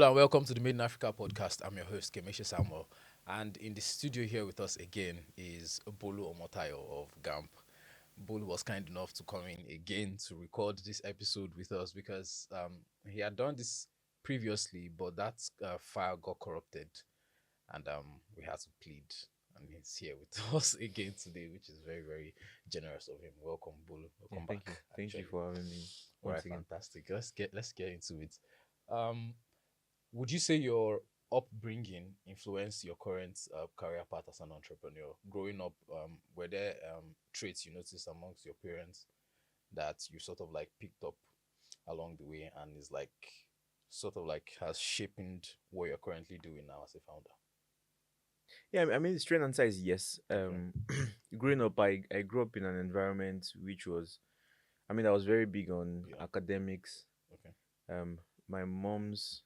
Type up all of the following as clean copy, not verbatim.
Hello and welcome to the Made in Africa podcast. I'm your host, Kemesha Samuel. And in the studio here with us again is Bolu Omotayo of Gamp. Bolu was kind enough to come in again to record this episode with us because he had done this previously, but that file got corrupted and we had to plead. And he's here with us again today, which is very, very generous of him. Welcome, Bolu. Welcome Thank back. you. Thank you for having me All once right, again. fantastic. Let's get into it. Um, would you say your upbringing influenced your current career path as an entrepreneur? Growing up, were there traits you noticed amongst your parents that you sort of like picked up along the way and is like sort of like has shaped what you're currently doing now as a founder? Yeah, I mean, the straight answer is yes. Growing up, I grew up in an environment which was, I was very big on Yeah. academics. Okay. My mom's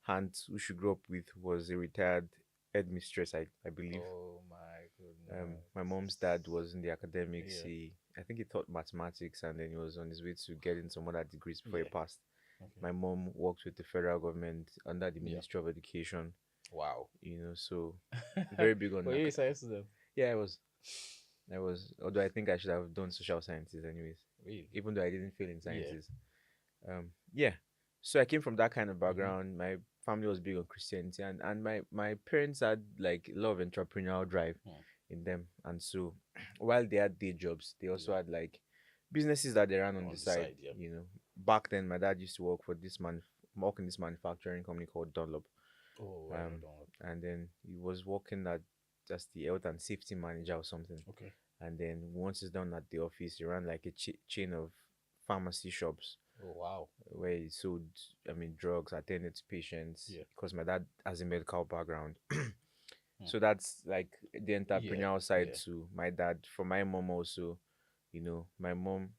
aunt, who she grew up with, was a retired headmistress, I believe. Oh my goodness. My mom's dad was in the academics. Yeah. I think he taught mathematics, and then he was on his way to getting some other degrees before he Yeah. passed. Okay. My mom worked with the federal government under the Yeah. Ministry of Education. Wow. So very big on Were you a science student? Yeah, I was, although I think I should have done social sciences anyways, Really? even though I didn't fail in sciences. Yeah. So I came from that kind of background. My family was big on Christianity, and my parents had like a lot of entrepreneurial drive in them. And so while they had day jobs, they also had like businesses that they ran on the side. Yeah. Back then my dad used to work for work in this manufacturing company called Dunlop. Oh, I don't. And then he was working at just the health and safety manager or something. Okay. And then once he's done at the office, he ran like a chain of pharmacy shops Oh, wow. where he sold, drugs, attended to patients. Yeah. Because my dad has a medical background. So that's like the entrepreneurial side to my dad. For my mom also, my mom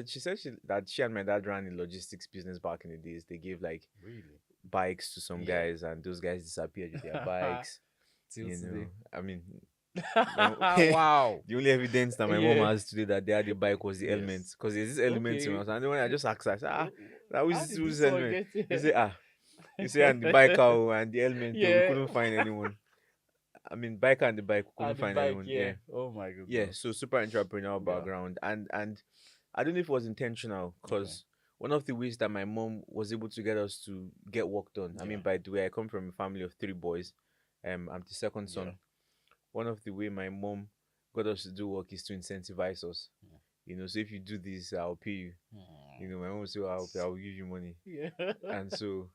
she said that she and my dad ran a logistics business back in the days. They gave like Really? bikes to some guys, and those guys disappeared with their bikes. Till today. Wow. The only evidence that my mom has today that they had a bike was the element, because there's this element in us. And when I just asked her, I said, that was this element. They say, you say, and the bike and the element, we couldn't find anyone. Bike and the bike, we couldn't find anyone. Yeah. Oh my goodness. Yeah, so super entrepreneurial background. And I don't know if it was intentional, because one of the ways that my mom was able to get us to get work done, by the way, I come from a family of 3 boys. I'm the second son. One of the way my mom got us to do work is to incentivize us. So if you do this, I'll pay you. My mom would say, I'll give you money. Yeah. And so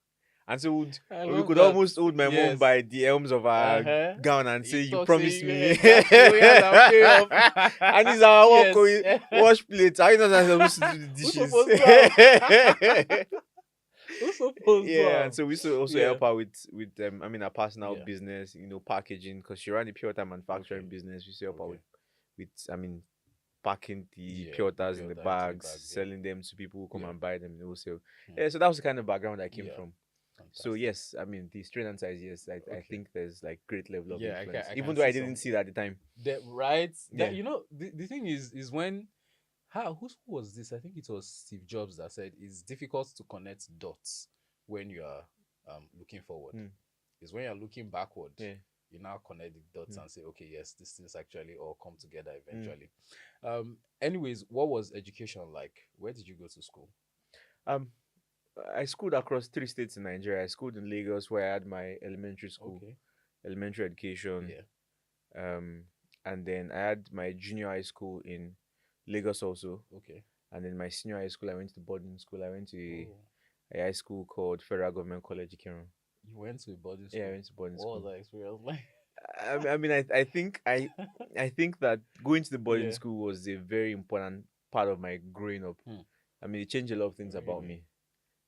we could almost hold my mom by the elms of her gown and say, you promised me. And it's our work. Wash plates. How you not supposed to do the dishes? And so we also help her with her personal business, packaging, because she ran the pure water manufacturing business. We help her with packing the pure waters in the bags, selling them to people who come and buy them in wholesale. So that was the kind of background I came from. Fantastic. So yes, the straight answer is yes. I think there's like great level of influence, even though I didn't see that at the time. The thing is when who was this? I think it was Steve Jobs that said it's difficult to connect dots when you are looking forward. It's when you're looking backward, you now connect the dots and say, okay, yes, these things actually all come together eventually. Anyways, what was education like? Where did you go to school? I schooled across 3 states in Nigeria. I schooled in Lagos, where I had my elementary school, elementary education. And then I had my junior high school in Lagos also. And then my senior high school, I went to boarding school. I went to a high school called Federal Government College, Ikirun. You went to a boarding school? Yeah, I went to boarding school. What was that experience like? I think that going to the boarding school was a very important part of my growing up. It changed a lot of things about me.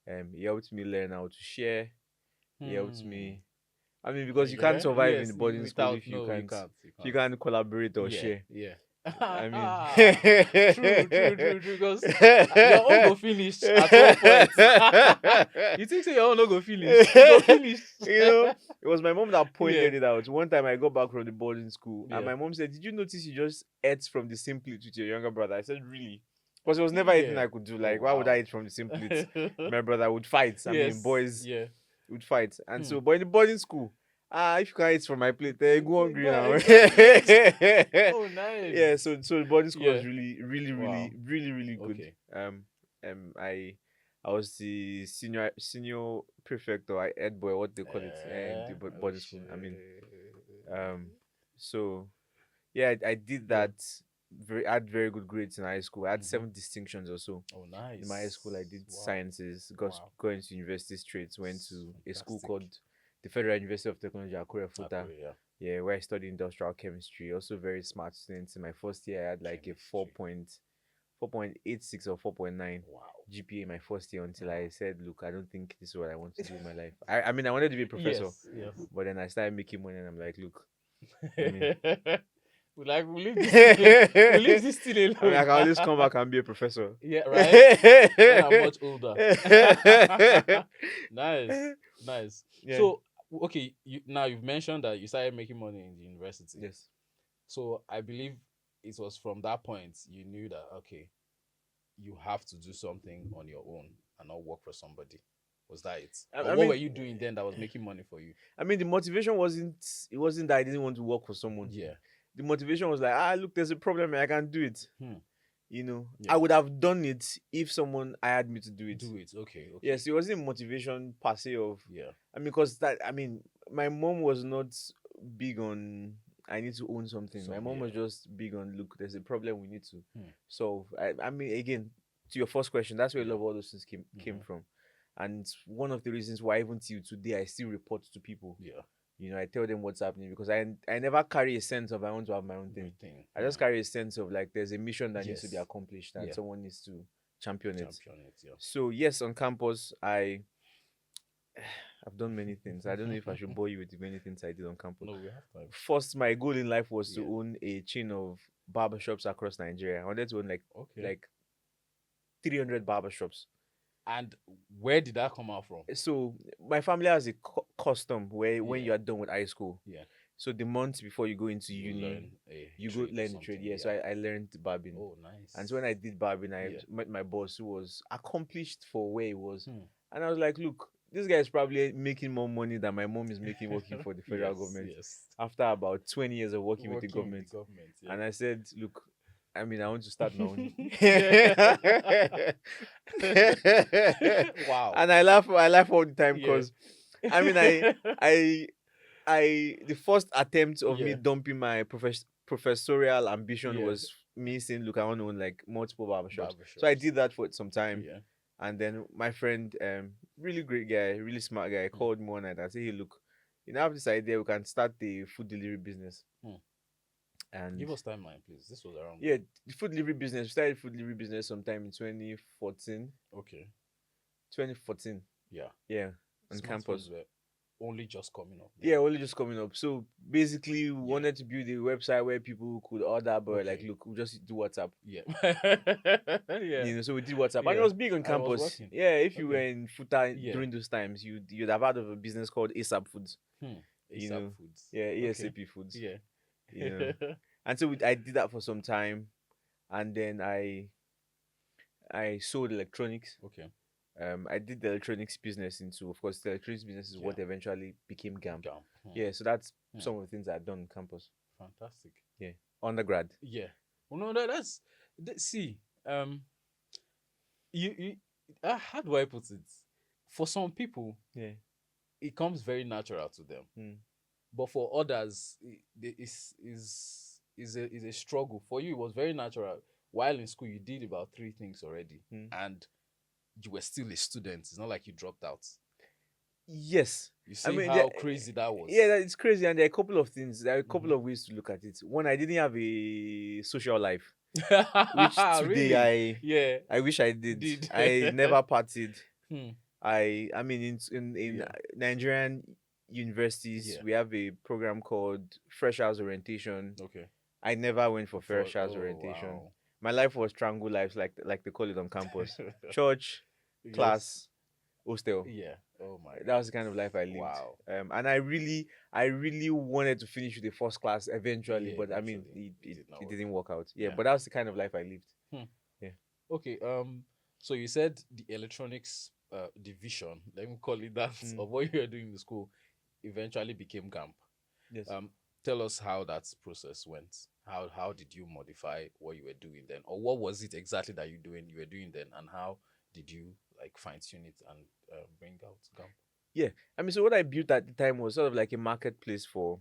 It helped me learn how to share. It helped me. Because you can't survive in the boarding school if you can't collaborate or share. Yeah. True. Because your own go finish at one point. You think so your own no go finish? You go finish. It was my mom that pointed it out. One time I got back from the boarding school, and my mom said, "Did you notice you just ate from the same plate with your younger brother?" I said, "Really?" Because it was never anything I could do. Like, why would I eat from the same plate? My brother would fight. Boys. We'd fight. And Hmm. so, but in the boarding school, if you can't eat from my plate, go hungry Go now. ahead, go Oh, Yeah, nice. so the boarding school Yeah. was Wow. really good. Okay. I was the senior prefect or head boy, what they call it, in the Oh, boarding school. I mean, shit. um, so yeah, I did Yeah. that. I had very good grades in high school. I had Mm-hmm. 7 distinctions or so. Oh, In my high school, I nice. did Wow. sciences, Wow. got into university straight, went to a school Fantastic. called the Federal University of Technology, Akure Futa. Akure, yeah. Yeah, where I studied industrial chemistry. Also very smart students. In my first year, I had like a Chemistry. 4.86 or 4.9 Wow. GPA in my first year until I Wow. said, look, I don't think this is what I want to do in my life. I mean, I wanted to be a professor, Yes, yes. but then I started making money and I'm like, look, I mean, we leave this thing alone. We leave this thing I mean, I alone. can always come back and be a professor. Yeah, right. When I'm much older. Nice, nice. Yeah. So, okay, now you've mentioned that you started making money in the university. Yes. So I believe it was from that point you knew that okay, you have to do something on your own and not work for somebody. Was that it? I, Or I what mean, were you doing then that was making money for you? I mean, the motivation wasn't that I didn't want to work for someone. Yeah. The motivation was like, look, there's a problem, I can't do it. Hmm. I Yeah. would have done it if someone hired me to do it. Do it. Okay. Okay. Yes, it wasn't motivation per se of. Yeah. I mean, because that. I mean, my mom was not big on. I need to own something. My mom was just big on. Look, there's a problem. We need to solve. I mean, again, to your first question, that's where a lot of all those things came from, and one of the reasons why even till today I still report to people. Yeah. I tell them what's happening because I never carry a sense of I want to have my own thing. I just carry a sense of like there's a mission that needs to be accomplished and someone needs to champion it. Yeah. So yes, on campus I've done many things. I don't know if I should bore you with the many things I did on campus. No, we have time. First, my goal in life was to own a chain of barbershops across Nigeria. I wanted to own like 300 barbershops. And where did that come out from? So my family has a custom where when you are done with high school, so the month before you go into uni, you go learn the trade. Yeah, so I learned barbing. Oh, nice. And so when I did barbing, I met my boss who was accomplished for where he was, and I was like, look, this guy is probably making more money than my mom is making working for the federal government. After about 20 years of working with the government, and I said, look, I mean, I want to start my own. Wow. And I laugh all the time because I mean, the first attempt of me dumping my professorial ambition was me saying, look, I want to own like multiple barbershops. So I did that for some time. And then my friend, really great guy, really smart guy, called me one night and said, hey, look, I have this idea, we can start the food delivery business. And give us timeline, please. This was around. Yeah, the food delivery business. We started food delivery business sometime in 2014. Okay. 2014. Yeah. Yeah. On campus. Were only just coming up. Yeah, only just coming up. So basically, we wanted to build a website where people could order, but like, look, we just do WhatsApp. Yeah. So we did WhatsApp, and it was big on campus. Yeah, if you were in Futa during those times, you'd have heard of a business called ASAP Foods. ASAP Foods. Yeah, ASAP Foods. Yeah. And so I did that for some time, and then I sold electronics. Okay. I did the electronics business into, of course, the electronics business is what eventually became Gamp. Yeah, so that's some of the things I've done on campus. Fantastic. Yeah, undergrad. Yeah. Well, no, see, how do I put it? For some people, it comes very natural to them. But for others, it is a struggle. For you, it was very natural. While in school, you did about 3 things already, and you were still a student. It's not like you dropped out. Yes. You see how crazy that was. Yeah, it's crazy, and there are a couple of things. There are a couple of ways to look at it. One, I didn't have a social life, which today really? I wish I did. I never partied. I mean, in Nigerian universities, we have a program called Freshers Orientation. Okay. I never went for Freshers Orientation. Wow. My life was triangle lives, like they call it on campus. Church, class, hostel. Yeah. Oh my God. That was the kind of life I lived. Wow. And I really wanted to finish with the first class eventually, but eventually. I mean, it didn't work out. Yeah, but that was the kind of life I lived. Yeah. Okay. So you said the electronics division, let me call it that, of what you were doing in the school eventually became Gamp. Yes. Tell us how that process went. How did you modify what you were doing then, or what was it exactly that you were doing then, and how did you like fine tune it and bring out Gamp? Yeah. I mean, so what I built at the time was sort of like a marketplace for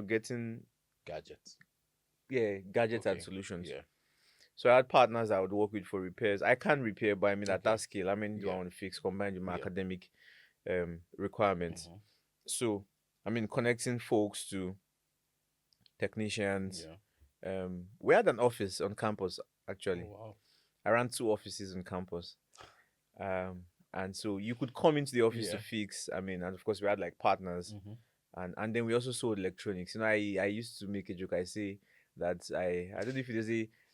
getting Gadgets. gadgets and Okay. solutions. Yeah. So I had partners I would work with for repairs. I can repair, but I mean at Okay. that scale, I mean do I Yeah. want to fix combined with my Yeah. academic requirements. Mhm. So I mean connecting folks to technicians. Yeah. We had an office on campus Oh actually. wow. I ran two offices on campus. Um, and so you could come into the office to Yeah. fix. I mean, and of course we had like partners, Mhm. and then we also sold electronics. You know, I used to make a joke. I say that I don't know if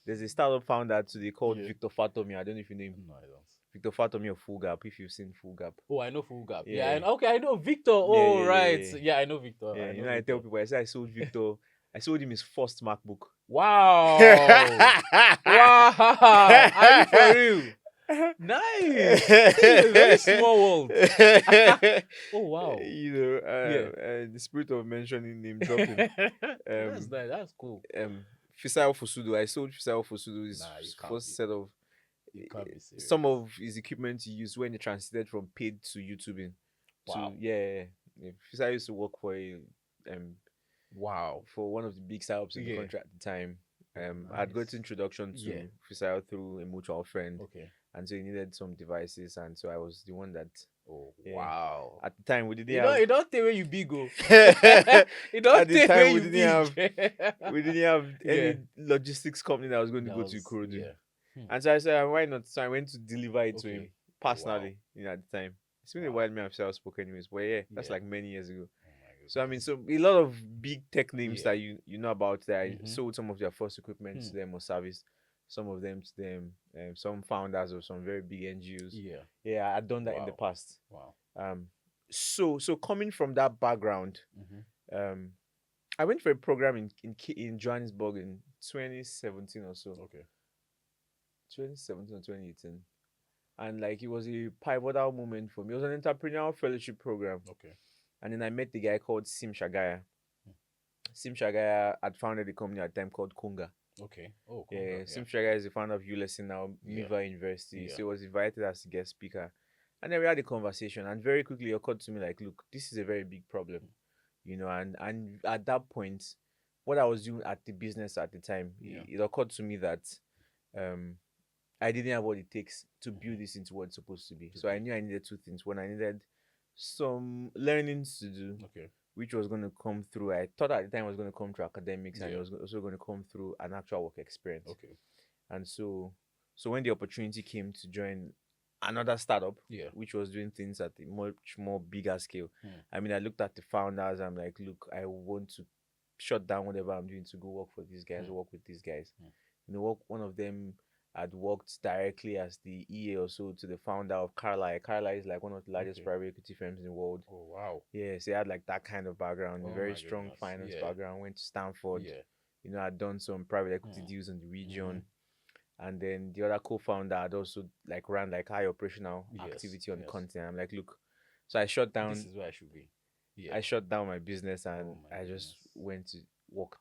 there's a startup founder today called Yeah. Victor Fatomi. I don't know if you know him. No, I don't. Victor Fatomi of Full Gap. If you've seen Full Gap, Oh, I know Full Gap. Yeah. yeah, Okay, I know Victor. yeah, Oh, yeah, right. yeah, Yeah, I know Victor. yeah. I You know know, I tell Victor. people I say I sold Victor. I sold him his first MacBook. Wow. Wow. Are you for real? Nice. This is a very small world. Oh wow. You know, Yeah. the spirit of mentioning name dropping. That's nice. That's cool. Fisayo Fusudu. I sold Fisayo Fusudu his Nah, first set of you can't be serious. some of his equipment he used when he transited from paid to YouTubing. Wow. Yeah. Fisayo used to work for Wow. for one of the big startups in the Yeah. country at the time. I had Nice. got introduction to Yeah. Fisayo through a mutual friend, Okay. and so he needed some devices, and so I was the one that. Oh Yeah. wow. At the time, we didn't You have. know, it don't tell where you big go. At It don't the tell where time, you big. we didn't have Yeah. any logistics company that was going to That go to was Ikorodu. yeah. And so I said, why not? So I went to deliver it to Okay. him Wow. personally. You know, at the time, it's been a Wow. while me and I've spoke anyways, but yeah, that's Yeah. like many years ago. Oh my So I mean, goodness. so a lot of big tech names Yeah. that you know about that I Mhm. sold some of their first equipment to them or service some of them to them. Some founders of some very big NGOs. Yeah. Yeah, I'd done that in the Wow. past. Wow. So coming from that background, Mhm. I went for a program in Johannesburg in 2017 or so. Okay. 2017 or 2018. And like it was a pivotal moment for me. It was an entrepreneurial fellowship program. Okay. And then I met the guy called Sim Shagaya. Sim Shagaya had founded a company at the time called Kunga. Okay. Oh, cool. Yeah, Sim Shagaya is the founder of ULSC now, Yeah. Miva University. Yeah. So he was invited as a guest speaker. And then we had a conversation, and very quickly it occurred to me like, look, this is a very big problem. You know, and at that point, what I was doing at the business at the time, Yeah. it occurred to me that I didn't have what it takes to build this into what it's supposed to be. So I knew I needed two things. One, I needed some learnings to do, Okay. which was going to come through. I thought at the time it was going to come through academics, and it Yeah. was also going to come through an actual work experience. Okay. And so when the opportunity came to join another startup, Yeah. which was doing things at a much more bigger scale, I mean, I looked at the founders. I'm like, look, I want to shut down whatever I'm doing to go work for these guys, work with these guys. You know, one of them had worked directly as the EA or so to the founder of Carlyle. Carlyle is like one of the largest private equity firms in the world. Oh wow. Yeah, so he had like that kind of background, a Oh, very my strong goodness. finance Yeah. background, went to Stanford. Yeah. You know, had done some private equity deals in the region. And then the other co-founder had also like ran like high operational activity on the continent. I'm like, look, so I shut down. This is where I should be. Yeah. I shut down my business and my I just goodness. went to work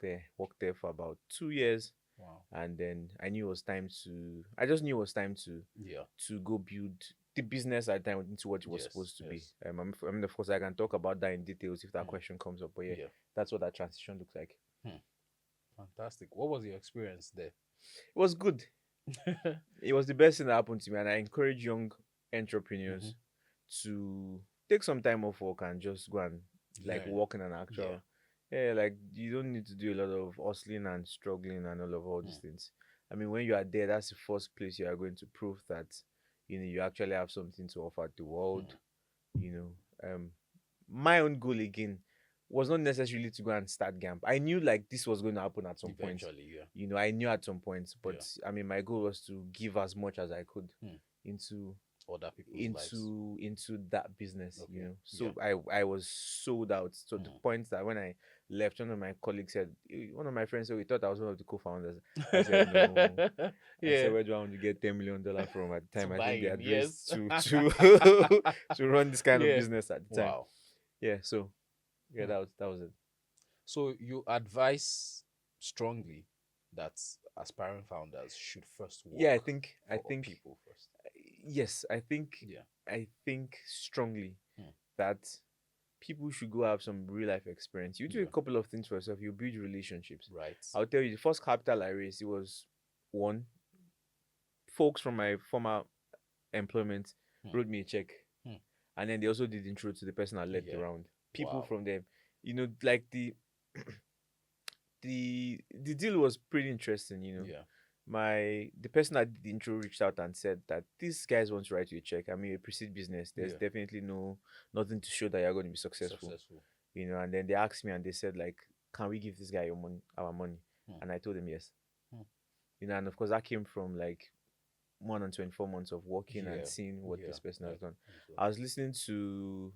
there for about 2 years. Wow. And then I knew it was time to. I just knew it was time to. Yeah. To go build the business at the time into what it was supposed to be. I mean, of course, I can talk about that in details if that question comes up. But yeah, that's what that transition looks like. Fantastic. What was your experience there? It was good. It was the best thing that happened to me, and I encourage young entrepreneurs to take some time off work and just go and like work in an actual. Yeah, like you don't need to do a lot of hustling and struggling and all these things. I mean, when you are there, that's the first place you are going to prove that you actually have something to offer the world. My own goal again was not necessarily to go and start Gamp. I knew like this was going to happen at some point. I knew at some point, but I mean, my goal was to give as much as I could into other people's lives. into that business. So I was sold out to the point that when I left, one of my colleagues said, one of my friends said, we thought I was one of the co-founders. I said, no. I said, Yeah. where do I want to get $10 million from at the To time? I buy think they in, had raised yes. to to run this kind of Yeah. business at the time. Wow. Yeah, so yeah, Hmm. that was it. So you advise strongly that aspiring founders should first Yeah, work I for think people first. yes, Yeah. I think strongly Hmm. that people should go have some real life experience. You do a Yeah. couple of things for yourself, you build relationships. Right. I'll tell you, the first capital I raised, it was one, folks from my former employment Hmm. wrote me a check. Hmm. And then they also did intro to the person I led the Yeah. round. People Wow. from them, like the deal was pretty interesting. Yeah. The person that did the intro reached out and said that these guys want to write you a check. I mean, a precede business. There's Yeah. definitely nothing to show that you're going to be successful. Successful. And then they asked me and they said like, can we give this guy our money? Hmm. And I told them yes. Hmm. And of course that came from like more than 24 months of working and Yeah. seeing what Yeah. this person has Like done. so. I was listening to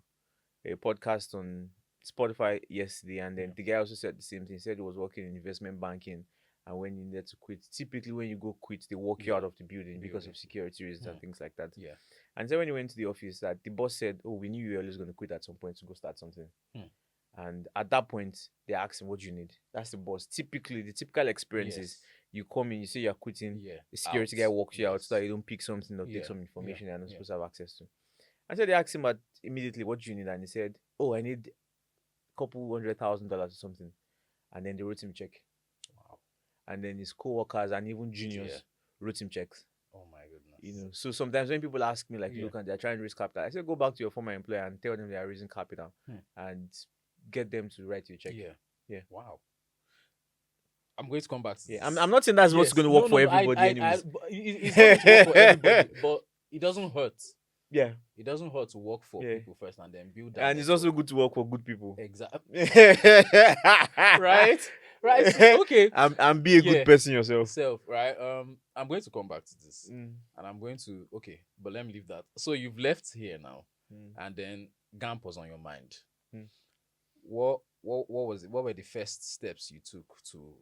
a podcast on Spotify yesterday, and then Yeah. the guy also said the same thing. He said he was working in investment banking, and when you need to quit, typically when you go quit, they walk you Yeah. out of the building because of security reasons Hmm. and things like that. Yeah. And so when he went to the office, that the boss said, "Oh, we knew you were always going to quit at some point to go start something." Hmm. And at that point, they asked him, "What do you need?" That's the boss. Typically, the typical experience is Yes. you come in, you say you're quitting, Yeah. the security Out. guy walks you out so Yes. that you don't pick something or take Yeah. some Yeah. information you're not Yeah. supposed to have access to. And so they asked him immediately, "What do you need?" And he said, "Oh, I need couple $100,000 or something." And then they wrote him a check. Wow. And then his co-workers and even juniors Yeah. wrote him checks. Oh my goodness. So sometimes when people ask me like, Yeah. look, and they're trying to raise capital, I say go back to your former employer and tell them they are raising capital and get them to write you a check. Yeah. Yeah. Wow. I'm going to come back to Yeah. this. I'm not saying that's what's Yes. going to No, work no, for no. everybody, anyways. It's not going to work for everybody, but it doesn't hurt. Yeah. It doesn't hurt to work for Yeah. people first and then build that And it's network. also good to work for good people. Exactly. Right? Right. Okay. And be a good person yourself. Self, right? I'm going to come back to this. Mm. And I'm going to but let me leave that. So you've left here now, Mm. and then Gamp was on your mind. Mm. What was it? What were the first steps you took to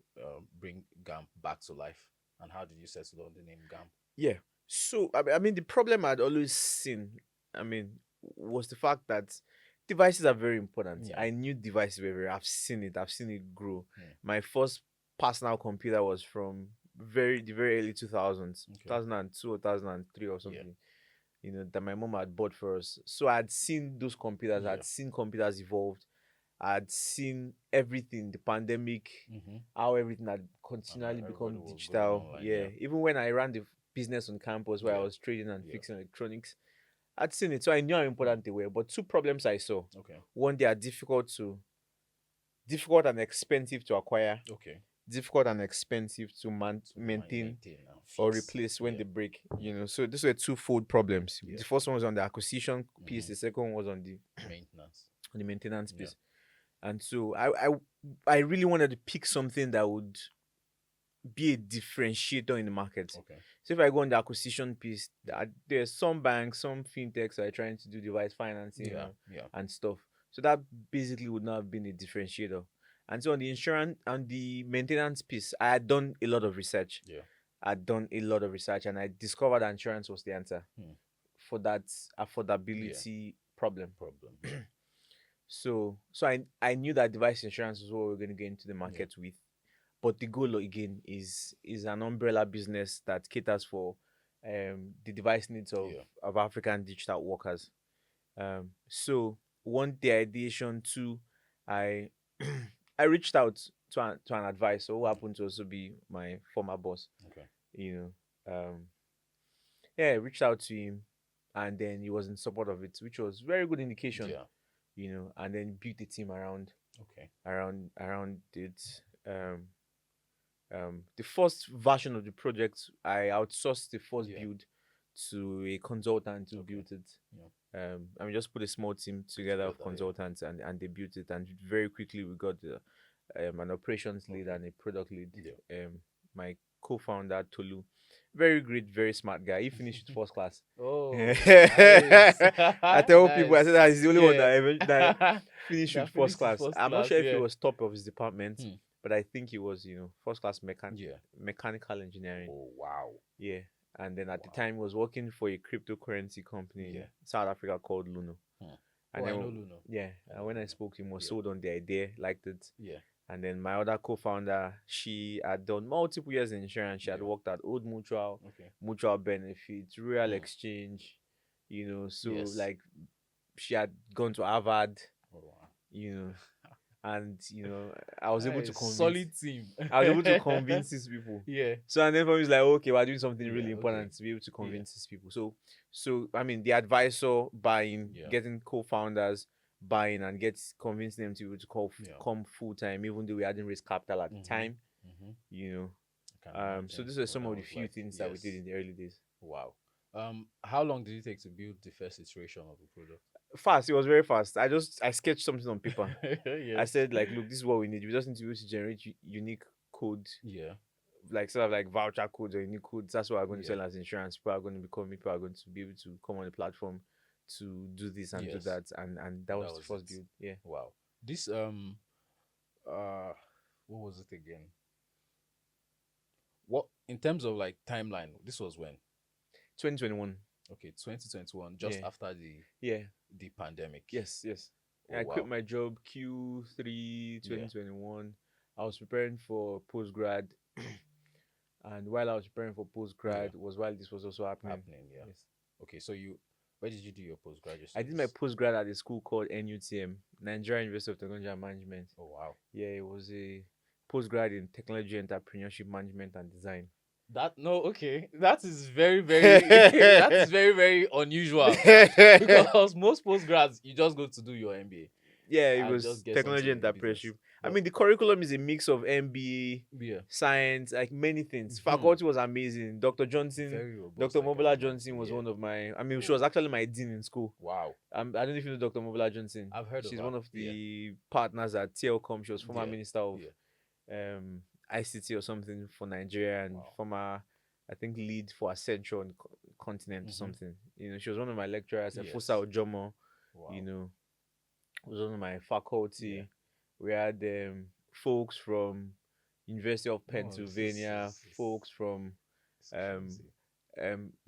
bring Gamp back to life? And how did you settle on the name Gamp? Yeah. So I mean, the problem I'd always seen, was the fact that devices are very important. Yeah. I knew devices were very. I've seen it grow. Hmm. My first personal computer was from the very early 2000s, 2002 or 2003 or something. That my mom had bought for us. So I'd seen those computers. I'd seen computers evolved. I'd seen everything, the pandemic, how everything had continually become digital. Online, even when I ran the business on campus where I was trading and fixing electronics, I'd seen it. So I knew how important they were. But two problems I saw. One, they are difficult and expensive to acquire. Difficult and expensive to maintain or replace when they break. So these were twofold problems. The first one was on the acquisition piece. The second one was on the maintenance piece. And so I really wanted to pick something that would be a differentiator in the market. So if I go on the acquisition piece, there's some banks, some fintechs that are trying to do device financing and stuff. So that basically would not have been a differentiator. And so on the insurance and the maintenance piece, I had done a lot of research. I'd done a lot of research and I discovered that insurance was the answer for that affordability problem. So I knew that device insurance was what we were going to get into the market with. But the goal again is an umbrella business that caters for the device needs of African digital workers. So one, the ideation, two, I I reached out to an advisor who happened to also be my former boss. I reached out to him and then he was in support of it, which was very good indication. And then built a team around it. The first version of the project, I outsourced the first build to a consultant who built it. We just put a small team together of consultants and they built it. And very quickly we got an operations lead and a product lead. my co-founder Tolu. Very great, very smart guy. He finished with first class. Oh, nice. I tell people, I said Nice. that he's the only one Yeah. that that finished with That first finished his class. first I'm not class. sure if he Yeah. was top of his department, Hmm. but I think he was, first class Yeah. mechanical engineering. Oh, wow. Yeah. And then at the Wow. time, he was working for a cryptocurrency company in Yeah. South Africa called Luno. Hmm. And Oh, I then, know Luno. yeah, I and know when I Luno. spoke to him, was Yeah. sold on the idea, liked it. Yeah. And then my other co-founder, she had done multiple years in insurance. She had Yeah. worked at Old Mutual, Okay. Mutual Benefits, Real Hmm. Exchange, so Yes. like she had gone to Harvard, Oh, wow. and I was able to Nice. convince Solid team. I was able to convince these people. Yeah. So and then for me it's like, okay, we're doing something Yeah. really Okay. important to be able to Yeah. convince these people. So I mean the advisor buying, Yeah. getting co-founders buying and convincing them to be able to Yeah. come full time, even though we hadn't raised capital at the time. Mm-hmm. You know. I can So imagine these are what some that of the was few like. things that we did Yes. in the early days. Wow. How long did it take to build the first iteration of the product? Fast, it was very fast. I sketched something on paper. I Yes. said like, look, this is what we need. We just need to be able to generate unique code, Yeah. like sort of like voucher codes or unique codes. That's what we're going to Yeah. sell as insurance. People are going to become, people are going to be able to come on the platform to do this and do Yes. that, and that was the first it. build. Yeah. Wow. This what was it again? What in terms of like timeline? This was when? 2021. Okay, 2021, just Yeah. after Yeah. the pandemic. Yes. Yes. Oh, I quit wow. my job Q3 2021. I was preparing for postgrad, and while I was preparing for postgrad was while this was also happening. Yeah. Yes. Okay, so where did you do your postgraduate I did my studies? postgrad at a school called NUTM, Nigeria University of Technology and Management. Oh, wow. Yeah, it was a postgrad in technology entrepreneurship management and design. That that is very that is very very unusual because most postgrads you just go to do your MBA. Yeah, it and was just get technology something in business. entrepreneurship. I mean, the curriculum is a mix of MBA, Yeah. science, like many things. Mhm. Faculty was amazing. Dr. Johnson, Very robust, Dr. I can Mobula imagine. Johnson was Yeah. one of my. I mean, she was actually my dean in school. Wow. I don't know if you know Dr. Mobula Johnson. I've heard of She's her. one of the partners at TLCom. She was former Yeah. minister of Yeah. ICT or something for Nigeria, and Wow. former, I think, lead for Accenture on continent or something. She was one of my lecturers at Yes. Fusa Ojomo. Wow. Was on my faculty. Yeah. We had folks from University of Pennsylvania, folks from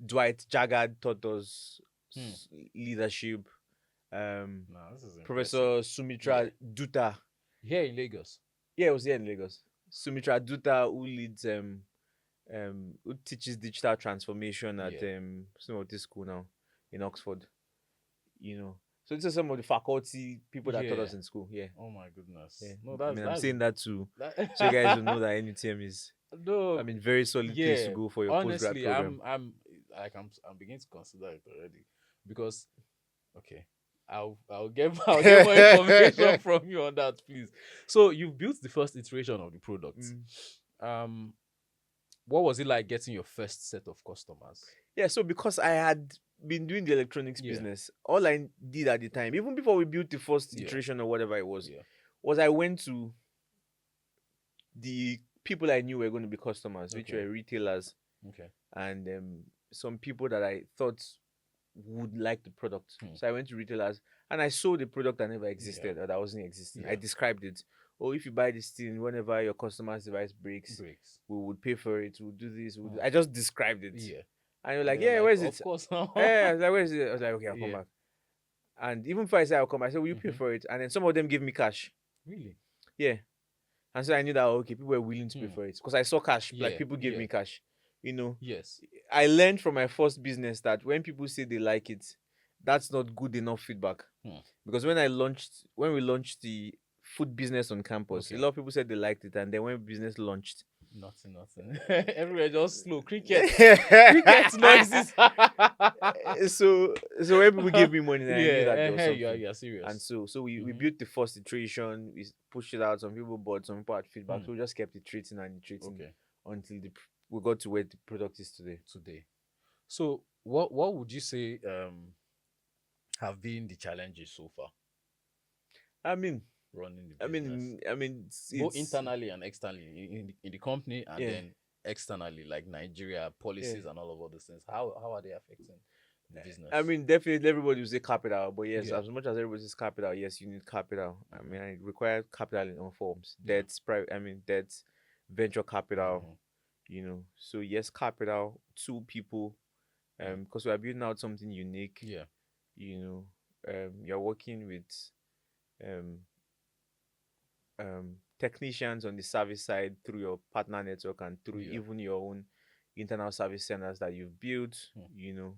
Dwight Jaggard taught us leadership. Professor Sumitra Dutta. Here in Lagos. Yeah, it was here in Lagos. Sumitra Dutta, who leads who teaches digital transformation at some of this school now in Oxford. So these are some of the faculty people that taught us in school. Yeah. Oh my goodness. Yeah. No, that's, I'm saying that too. So you guys will know that NUTM is no, very solid place to go for your postgrad program. I'm beginning to consider it already because I'll get more information from you on that, please. So you built the first iteration of the product. What was it like getting your first set of customers? Yeah, so because I had been doing the electronics business, all I did at the time, even before we built the first iteration or whatever it was I went to the people I knew were going to be customers, which were retailers. Okay. And some people that I thought would like the product. So I went to retailers and I saw the product that never existed or that wasn't existing. I described it. Oh, if you buy this thing, whenever your customer's device breaks, we would pay for it. We'll do this. I just described it. Yeah. And you're like, where is it? Of course. I was like, where is it? I was like, okay, I'll come back. And even if I say I'll come back, I said, will you pay for it? And then some of them give me cash. Really? Yeah. And so I knew that, okay, people were willing to pay for it. Because I saw cash. Like, people gave me cash. Yes. I learned from my first business that when people say they like it, that's not good enough feedback. Because when we launched the food business on campus, a lot of people said they liked it, and then when business launched, nothing. Everywhere just slow. Cricket noises. so when people gave me money, then I knew that there was something. You're serious. And so we built the first iteration. We pushed it out. Some people bought, some people had feedback. So we just kept iterating until we got to where the product is today. So what would you say have been the challenges so far? I mean, running the business. I mean, both internally and externally in the company, and then externally, like Nigeria policies and all of those things? How are they affecting the I business? mean, definitely everybody will say capital, but yes, Yeah. as much as everybody says capital, yes, you need capital. I mean, it requires capital in all forms. Yeah. Debt, venture capital, Mm-hmm. So yes, capital, two people, Mm. because we are building out something unique, Yeah. you know, you're working with um technicians on the service side through your partner network and through Yeah. even your own internal service centers that you've built, Mm.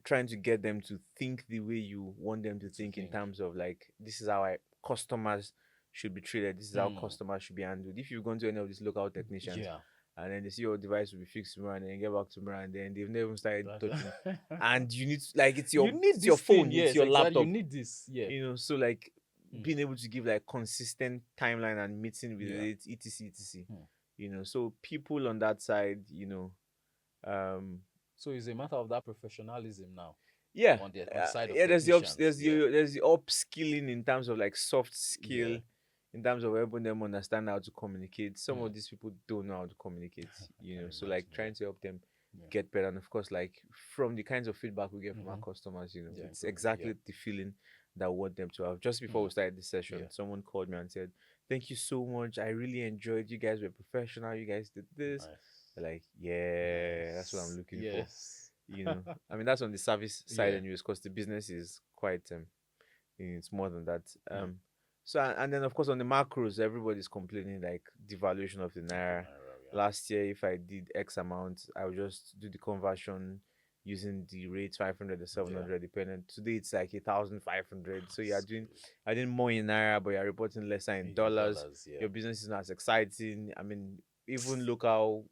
trying to get them to think the way you want them to To think in think. terms of like this is how customers should be treated, this is how Mm. customers should be handled. If you've gone to any of these local technicians Yeah. and then they see your device will be fixed tomorrow and then you get back tomorrow and then they've never even started touching, That- and you need to, like you need it's your this thing. phone, it's Yes, your exactly. You laptop, need this. Yeah. so like Mm. being able to give like consistent timeline and meeting with Yeah. it, etc. Mm. So people on that side, um So it's a matter of that professionalism now yeah, on the side of yeah, technicians. Yeah. there's the upskilling in terms of like soft Yeah. skill, in terms of helping them understand how to communicate. Some Mm. of these people don't know how to communicate, I can so like imagine. Yeah. trying to help them Yeah. get better. And of course, like from the kinds of feedback we get from our Mm-hmm. customers, Yeah. it's Improve. Yeah. exactly the feeling that we want them to have. Just before Mm. we started this session, Yeah. someone called me and said, "Thank you so much. I really enjoyed. You guys were professional. You guys did this." Nice. Like, yeah, that's what I'm Nice. looking for. Yes. I mean, that's on the service side Yeah. anyways, because the business is quite it's more than that. Mm. So and then of course on the macros, everybody's complaining like devaluation of the Of the naira. naira. Yeah. Last year, if I did X amount, I would just do the conversion using the rate 500 or Yeah. 700 depending. Today it's like 1,500. So you're It's doing, crazy. I did more in naira, but you're reporting lesser in In dollars. dollars. Yeah. Your business is not as exciting. I mean, even local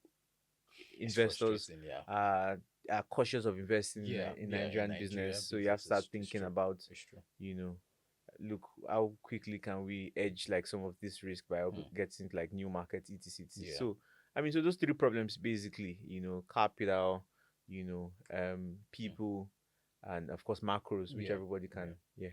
It's investors frustrating. Yeah. are cautious of investing Yeah. in Yeah. In Nigerian business. Nigeria So you have to business start is thinking true. about, It's true. you know, look how quickly can we edge like some of this risk by Mm. getting like new markets, etc. Yeah. So I mean, so those three problems basically, capital, Mm. people, and of course macros, which Yeah. everybody Yeah. can, yeah.